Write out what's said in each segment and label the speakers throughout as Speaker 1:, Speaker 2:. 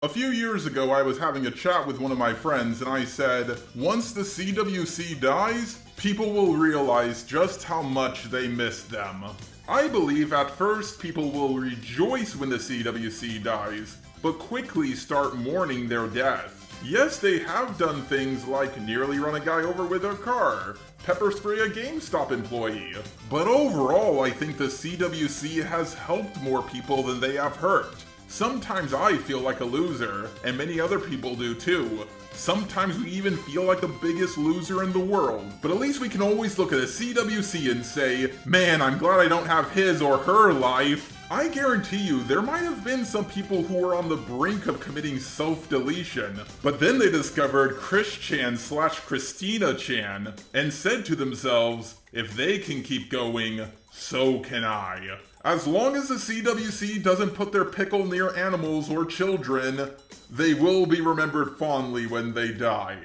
Speaker 1: A few years ago, I was having a chat with one of my friends, and I said, once the CWC dies, people will realize just how much they miss them. I believe at first people will rejoice when the CWC dies, but quickly start mourning their death. Yes, they have done things like nearly run a guy over with a car, pepper spray a GameStop employee, but overall I think the CWC has helped more people than they have hurt. Sometimes I feel like a loser, and many other people do too. Sometimes we even feel like the biggest loser in the world. But at least we can always look at a CWC and say, man, I'm glad I don't have his or her life. I guarantee you, there might have been some people who were on the brink of committing self-deletion, but then they discovered Chris-chan/Christina-chan and said to themselves, if they can keep going, so can I. As long as the CWC doesn't put their pickle near animals or children, they will be remembered fondly when they die.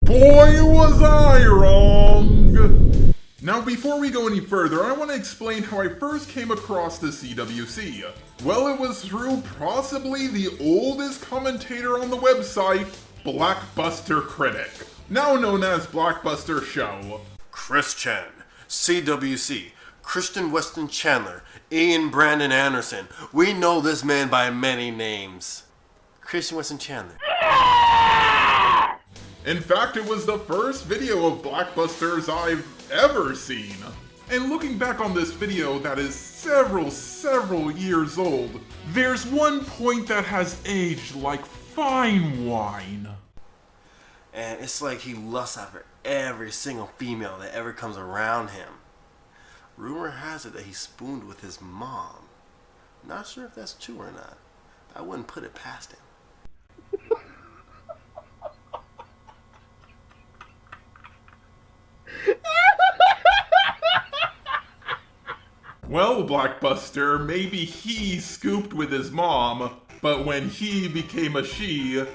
Speaker 1: Boy, was I wrong! Now, before we go any further, I want to explain how I first came across the CWC. Well, it was through possibly the oldest commentator on the website, BlackBusterCritic, now known as Blackbuster Show.
Speaker 2: Chris Chan, CWC, Christian Weston Chandler, Ian Brandon Anderson. We know this man by many names. Christian Weston Chandler.
Speaker 1: In fact, it was the first video of Blackbusters I've ever seen. And looking back on this video that is several years old, there's one point that has aged like fine wine.
Speaker 2: And it's like he lusts after every single female that ever comes around him. Rumor has it that he spooned with his mom. Not sure if that's true or not. I wouldn't put it past him.
Speaker 1: Well, Blackbuster, maybe he scooped with his mom, but when he became a she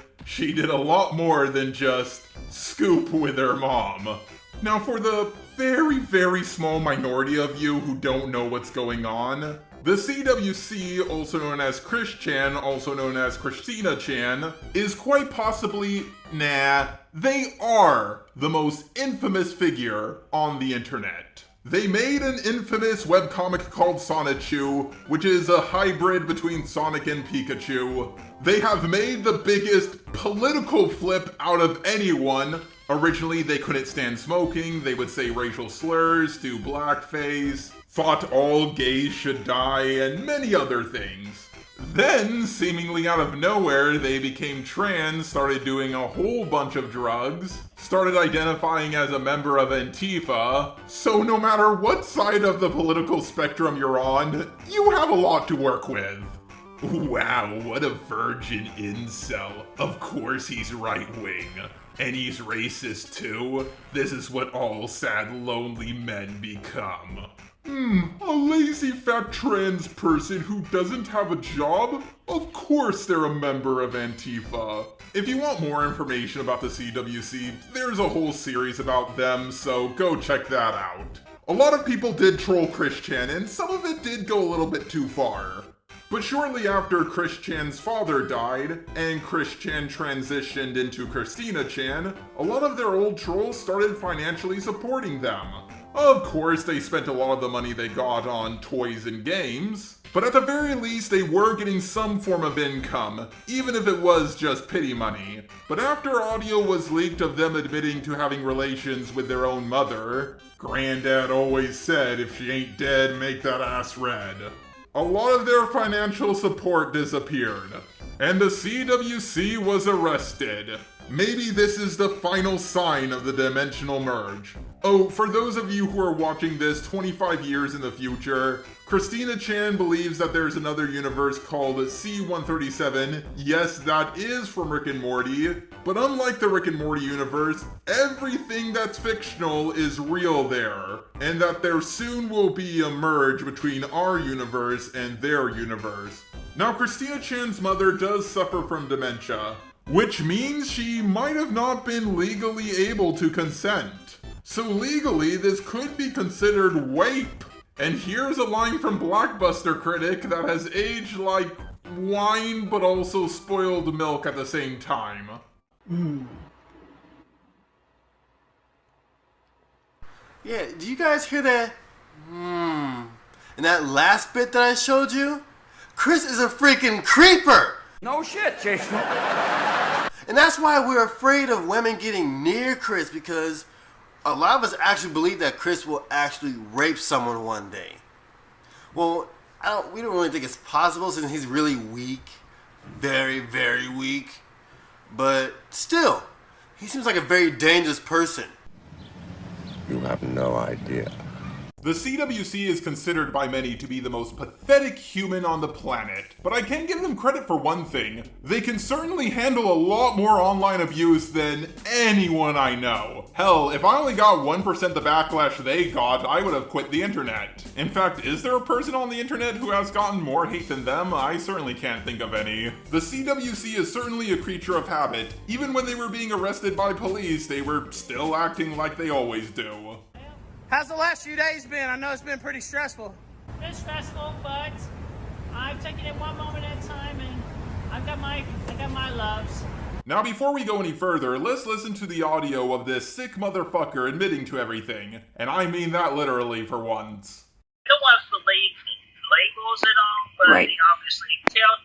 Speaker 1: did a lot more than just scoop with her mom. Now, for the very small minority of you who don't know what's going on, the CWC, also known as Chris Chan, also known as Christina Chan, is quite possibly, they are the most infamous figure on the internet. They made an infamous webcomic called Sonichu, which is a hybrid between Sonic and Pikachu. They have made the biggest political flip out of anyone. Originally, they couldn't stand smoking, they would say racial slurs, do blackface, thought all gays should die, and many other things. Then, seemingly out of nowhere, they became trans, started doing a whole bunch of drugs, started identifying as a member of Antifa, so no matter what side of the political spectrum you're on, you have a lot to work with. Wow, what a virgin incel. Of course he's right-wing. And he's racist too? This is what all sad, lonely men become. A lazy fat trans person who doesn't have a job? Of course they're a member of Antifa. If you want more information about the CWC, there's a whole series about them, so go check that out. A lot of people did troll Chris Chan, and some of it did go a little bit too far. But shortly after Chris Chan's father died, and Chris Chan transitioned into Christina Chan, a lot of their old trolls started financially supporting them. Of course, they spent a lot of the money they got on toys and games, but at the very least they were getting some form of income, even if it was just pity money. But after audio was leaked of them admitting to having relations with their own mother, Granddad always said if she ain't dead, make that ass red. A lot of their financial support disappeared, and the CWC was arrested. Maybe this is the final sign of the dimensional merge. Oh, for those of you who are watching this 25 years in the future, Christina Chan believes that there's another universe called C-137. Yes, that is from Rick and Morty, but unlike the Rick and Morty universe, everything that's fictional is real there, and that there soon will be a merge between our universe and their universe. Now, Christina Chan's mother does suffer from dementia, which means she might have not been legally able to consent. So legally, this could be considered rape. And here's a line from BlackBusterCritic that has aged like wine, but also spoiled milk at the same time.
Speaker 2: Yeah, do you guys hear that? And that last bit that I showed you? Chris is a freaking creeper!
Speaker 3: No shit, Jason.
Speaker 2: And that's why we're afraid of women getting near Chris, because a lot of us actually believe that Chris will actually rape someone one day. Well, we don't really think it's possible since he's really weak. Very, very weak. But still, he seems like a very dangerous person.
Speaker 4: You have no idea.
Speaker 1: The CWC is considered by many to be the most pathetic human on the planet, but I can give them credit for one thing. They can certainly handle a lot more online abuse than anyone I know. Hell, if I only got 1% the backlash they got, I would have quit the internet. In fact, is there a person on the internet who has gotten more hate than them? I certainly can't think of any. The CWC is certainly a creature of habit. Even when they were being arrested by police, they were still acting like they always do.
Speaker 5: How's the last few days been? I know it's been pretty stressful.
Speaker 6: It's stressful, but I've taken it one moment at a time, and I got my loves.
Speaker 1: Now before we go any further, let's listen to the audio of this sick motherfucker admitting to everything. And I mean that literally for once.
Speaker 7: I don't want to believe in labels at all, but
Speaker 8: Right.
Speaker 7: they obviously tell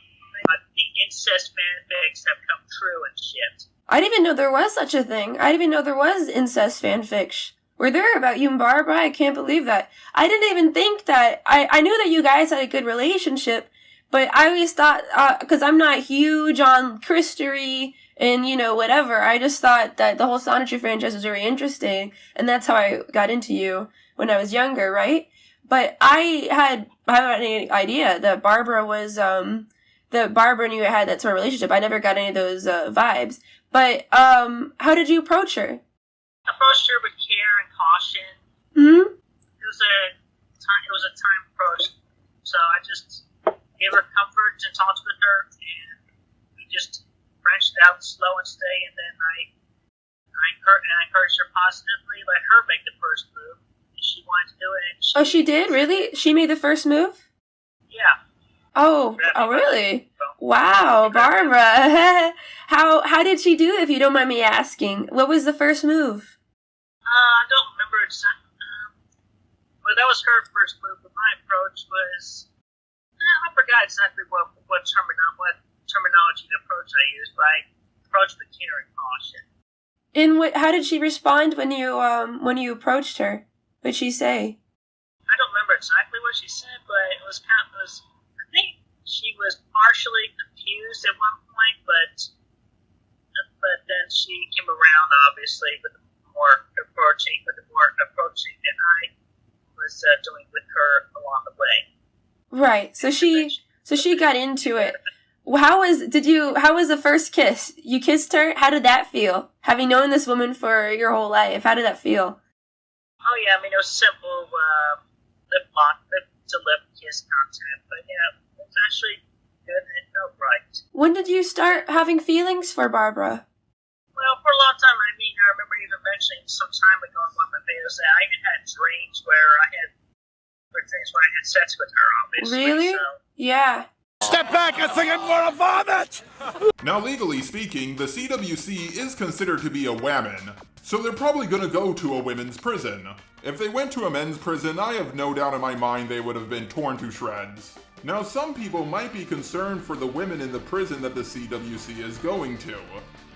Speaker 7: the incest fanfics have come true and shit.
Speaker 8: I didn't even know there was such a thing. I didn't even know there was incest fanfics. Were there about you and Barbara? I can't believe that. I didn't even think that. I knew that you guys had a good relationship, but I always thought, because I'm not huge on Christery and, whatever, I just thought that the whole Sonetry franchise was very interesting, and that's how I got into you when I was younger, right? But I haven't had any idea that Barbara was, that Barbara and you had that sort of relationship. I never got any of those vibes. But how did you approach her?
Speaker 7: I approached her with care and caution.
Speaker 8: Hmm?
Speaker 7: It was a time approach, so I just gave her comfort and talked with her, and we just branched out slow and steady, and then I encouraged her positively, let her make the first move. She wanted to do it. And
Speaker 8: She did? Really? She made the first move?
Speaker 7: Yeah.
Speaker 8: Oh, really? Wow, Barbara. How did she do it, if you don't mind me asking? What was the first move?
Speaker 7: I don't remember exactly. Well, that was her first move, but my approach was... I forgot exactly what terminology the approach I used, but I approached with care and caution.
Speaker 8: How did she respond when you approached her? What did she say?
Speaker 7: I don't remember exactly what she said, but it was I think she was partially confused at one point, but then she came around, obviously, with more approaching than I was doing with her along the way.
Speaker 8: Right. So she got into it. How was the first kiss? You kissed her? How did that feel? Having known this woman for your whole life, how did that feel?
Speaker 7: Oh yeah, I mean, it was simple lip to lip kiss contact, but yeah, it was actually good and it felt right.
Speaker 8: When did you start having feelings for Barbara?
Speaker 7: Well, for a long time. I mean, I remember even mentioning some time ago in one of my videos that I even had dreams where I had sex with her, obviously.
Speaker 8: Really?
Speaker 7: So.
Speaker 8: Yeah.
Speaker 3: Step back, I think I'm gonna vomit!
Speaker 1: Now legally speaking, the CWC is considered to be a woman, so they're probably gonna go to a women's prison. If they went to a men's prison, I have no doubt in my mind they would have been torn to shreds. Now some people might be concerned for the women in the prison that the CWC is going to.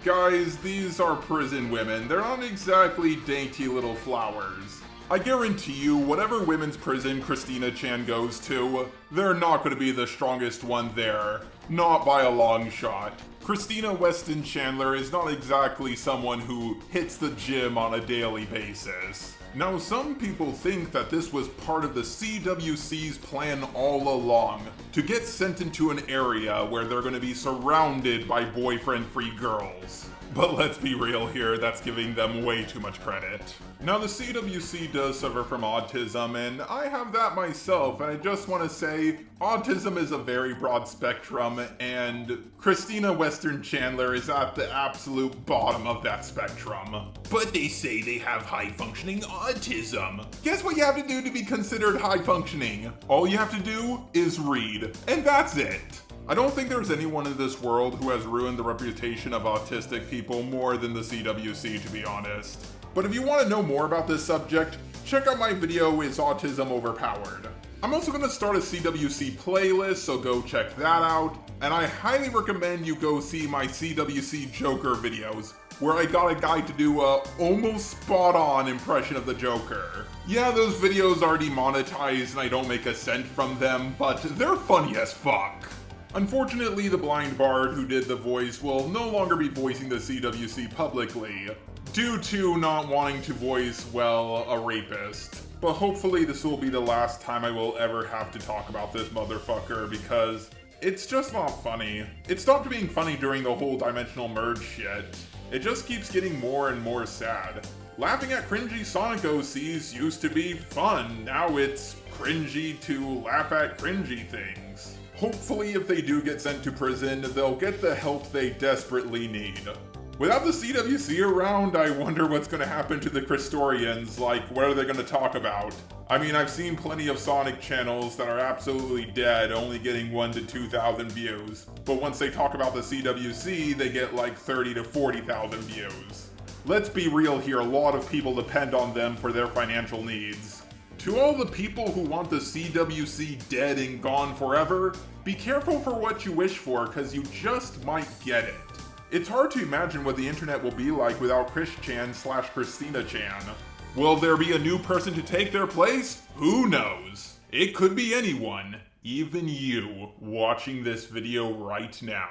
Speaker 1: Guys, these are prison women. They're not exactly dainty little flowers. I guarantee you, whatever women's prison Christina Chan goes to, they're not going to be the strongest one there. Not by a long shot. Christina Weston Chandler is not exactly someone who hits the gym on a daily basis. Now, some people think that this was part of the CWC's plan all along, to get sent into an area where they're going to be surrounded by boyfriend-free girls. But let's be real here, that's giving them way too much credit. Now, the CWC does suffer from autism, and I have that myself, and I just want to say, autism is a very broad spectrum, and Christina Western Chandler is at the absolute bottom of that spectrum. But they say they have high-functioning autism. Guess what you have to do to be considered high-functioning? All you have to do is read, and that's it. I don't think there's anyone in this world who has ruined the reputation of autistic people more than the CWC, to be honest. But if you want to know more about this subject, check out my video, Is Autism Overpowered? I'm also going to start a CWC playlist, so go check that out. And I highly recommend you go see my CWC Joker videos, where I got a guy to do a almost spot-on impression of the Joker. Yeah, those videos are demonetized and I don't make a cent from them, but they're funny as fuck. Unfortunately, the blind bard who did the voice will no longer be voicing the CWC publicly, due to not wanting to voice, well, a rapist. But hopefully this will be the last time I will ever have to talk about this motherfucker, because it's just not funny. It stopped being funny during the whole dimensional merge shit. It just keeps getting more and more sad. Laughing at cringy Sonic OCs used to be fun, now it's cringy to laugh at cringy things. Hopefully if they do get sent to prison, they'll get the help they desperately need. Without the CWC around, I wonder what's gonna happen to the Christorians, like what are they gonna talk about? I mean, I've seen plenty of Sonic channels that are absolutely dead, only getting 1,000 to 2,000 views. But once they talk about the CWC, they get like 30,000 to 40,000 views. Let's be real here, a lot of people depend on them for their financial needs. To all the people who want the CWC dead and gone forever, be careful for what you wish for, cause you just might get it. It's hard to imagine what the internet will be like without Chris-chan/Christina-chan. Will there be a new person to take their place? Who knows? It could be anyone, even you, watching this video right now.